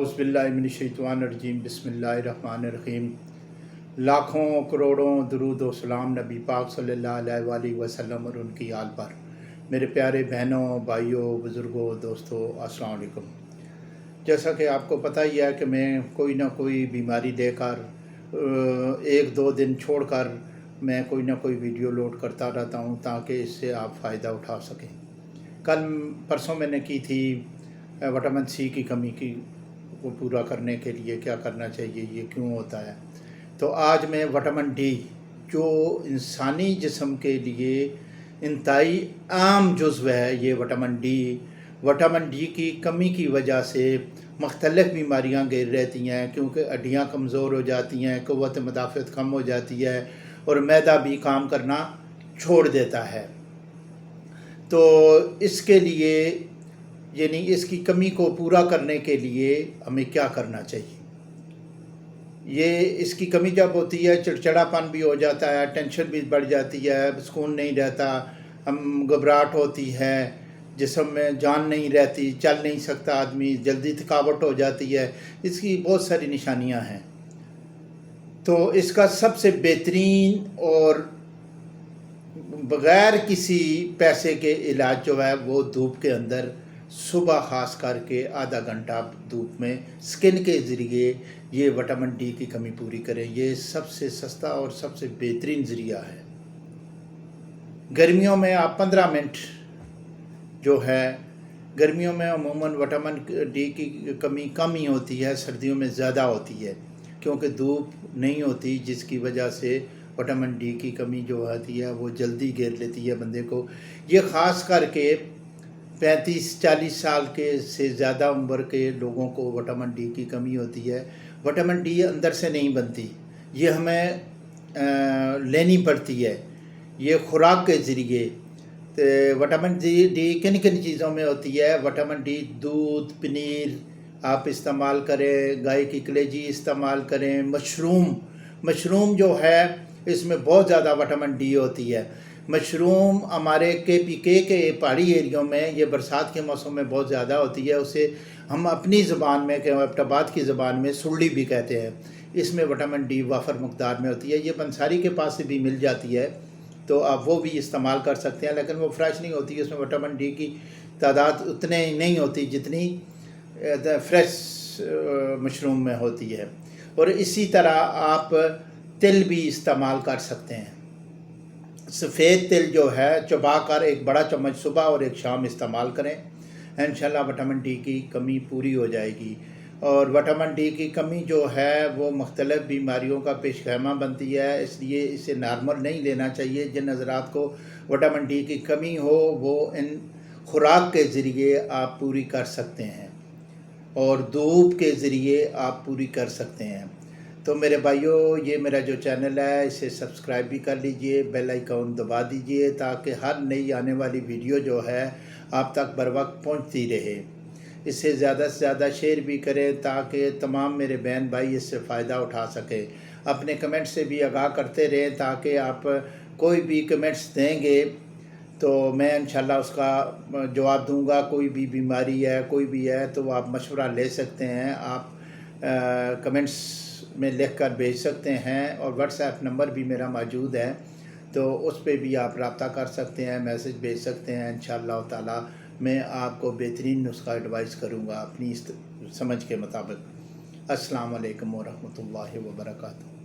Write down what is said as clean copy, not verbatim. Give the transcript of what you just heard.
اعوذ باللہ من الشیطان الرجیم بسم اللہ الرحمن الرحیم۔ لاکھوں کروڑوں درود و سلام نبی پاک صلی اللہ علیہ وآلہ وسلم اور ان کی آل پر۔ میرے پیارے بہنوں، بھائیوں، بزرگوں، دوستوں، السلام علیکم۔ جیسا کہ آپ کو پتہ ہی ہے کہ میں کوئی نہ کوئی بیماری لے کر ایک دو دن چھوڑ کر میں کوئی نہ کوئی ویڈیو لوڈ کرتا رہتا ہوں تاکہ اس سے آپ فائدہ اٹھا سکیں۔ پرسوں میں نے کی تھی وٹامن سی کی کمی کو پورا کرنے کے لیے کیا کرنا چاہیے، یہ کیوں ہوتا ہے۔ تو آج میں وٹامن ڈی جو انسانی جسم کے لیے انتہائی عام جزو ہے، یہ وٹامن ڈی کی کمی کی وجہ سے مختلف بیماریاں گھیر رہتی ہیں، کیونکہ ہڈیاں کمزور ہو جاتی ہیں، قوت مدافعت کم ہو جاتی ہے اور معدہ بھی کام کرنا چھوڑ دیتا ہے۔ تو اس کے لیے یعنی اس کی کمی کو پورا کرنے کے لیے ہمیں کیا کرنا چاہیے۔ اس کی کمی جب ہوتی ہے چڑچڑا پن بھی ہو جاتا ہے، ٹینشن بھی بڑھ جاتی ہے، سکون نہیں رہتا، گھبراہٹ ہوتی ہے، جسم میں جان نہیں رہتی، چل نہیں سکتا آدمی، جلدی تھکاوٹ ہو جاتی ہے، اس کی بہت ساری نشانیاں ہیں۔ تو اس کا سب سے بہترین اور بغیر کسی پیسے کے علاج جو ہے وہ دھوپ کے اندر صبح خاص کر کے آدھا گھنٹہ دھوپ میں سکن کے ذریعے یہ وٹامن ڈی کی کمی پوری کریں۔ یہ سب سے سستا اور سب سے بہترین ذریعہ ہے۔ گرمیوں میں آپ 15 منٹ جو ہے، گرمیوں میں عموماً وٹامن ڈی کی کمی کم ہی ہوتی ہے، سردیوں میں زیادہ ہوتی ہے کیونکہ دھوپ نہیں ہوتی، جس کی وجہ سے وٹامن ڈی کی کمی جو ہوتی ہے وہ جلدی گھیر لیتی ہے بندے کو۔ یہ خاص کر کے 35-40 سال کے سے زیادہ عمر کے لوگوں کو وٹامن ڈی کی کمی ہوتی ہے۔ وٹامن ڈی اندر سے نہیں بنتی، یہ ہمیں لینی پڑتی ہے، یہ خوراک کے ذریعے۔ وٹامن ڈی کن کن چیزوں میں ہوتی ہے؟ وٹامن ڈی دودھ، پنیر آپ استعمال کریں، گائے کی کلیجی استعمال کریں، مشروم جو ہے اس میں بہت زیادہ وٹامن ڈی ہوتی ہے۔ مشروم ہمارے KPK کے پہاڑی ایریوں میں یہ برسات کے موسم میں بہت زیادہ ہوتی ہے، اسے ہم اپنی زبان میں ایبٹ آباد کی زبان میں سرلی بھی کہتے ہیں۔ اس میں وٹامن ڈی وافر مقدار میں ہوتی ہے، یہ پنساری کے پاس سے بھی مل جاتی ہے تو آپ وہ بھی استعمال کر سکتے ہیں، لیکن وہ فریش نہیں ہوتی، اس میں وٹامن ڈی کی تعداد اتنے نہیں ہوتی جتنی فریش مشروم میں ہوتی ہے۔ اور اسی طرح آپ تل بھی استعمال کر سکتے ہیں۔ سفید تل جو ہے چبا کر ایک بڑا چمچ صبح اور ایک شام استعمال کریں، انشاءاللہ وٹامن ڈی کی کمی پوری ہو جائے گی۔ اور وٹامن ڈی کی کمی جو ہے وہ مختلف بیماریوں کا پیش خیمہ بنتی ہے، اس لیے اسے نارمل نہیں لینا چاہیے۔ جن حضرات کو وٹامن ڈی کی کمی ہو وہ ان خوراک کے ذریعے آپ پوری کر سکتے ہیں اور دھوپ کے ذریعے آپ پوری کر سکتے ہیں۔ تو میرے بھائیوں، یہ میرا جو چینل ہے اسے سبسکرائب بھی کر لیجئے، بیل آئیکن دبا دیجئے تاکہ ہر نئی آنے والی ویڈیو جو ہے آپ تک بر وقت پہنچتی رہے۔ اسے زیادہ سے زیادہ شیئر بھی کریں تاکہ تمام میرے بہن بھائی اس سے فائدہ اٹھا سکیں۔ اپنے کمنٹ سے بھی آگاہ کرتے رہیں تاکہ آپ کوئی بھی کمنٹس دیں گے تو میں انشاءاللہ اس کا جواب دوں گا۔ کوئی بھی بیماری ہے، کوئی بھی ہے تو آپ مشورہ لے سکتے ہیں، آپ کمنٹس میں لکھ کر بھیج سکتے ہیں، اور واٹس ایپ نمبر بھی میرا موجود ہے تو اس پہ بھی آپ رابطہ کر سکتے ہیں، میسج بھیج سکتے ہیں۔ انشاءاللہ تعالی میں آپ کو بہترین نسخہ ایڈوائز کروں گا اپنی سمجھ کے مطابق۔ السلام علیکم ورحمۃ اللہ وبرکاتہ۔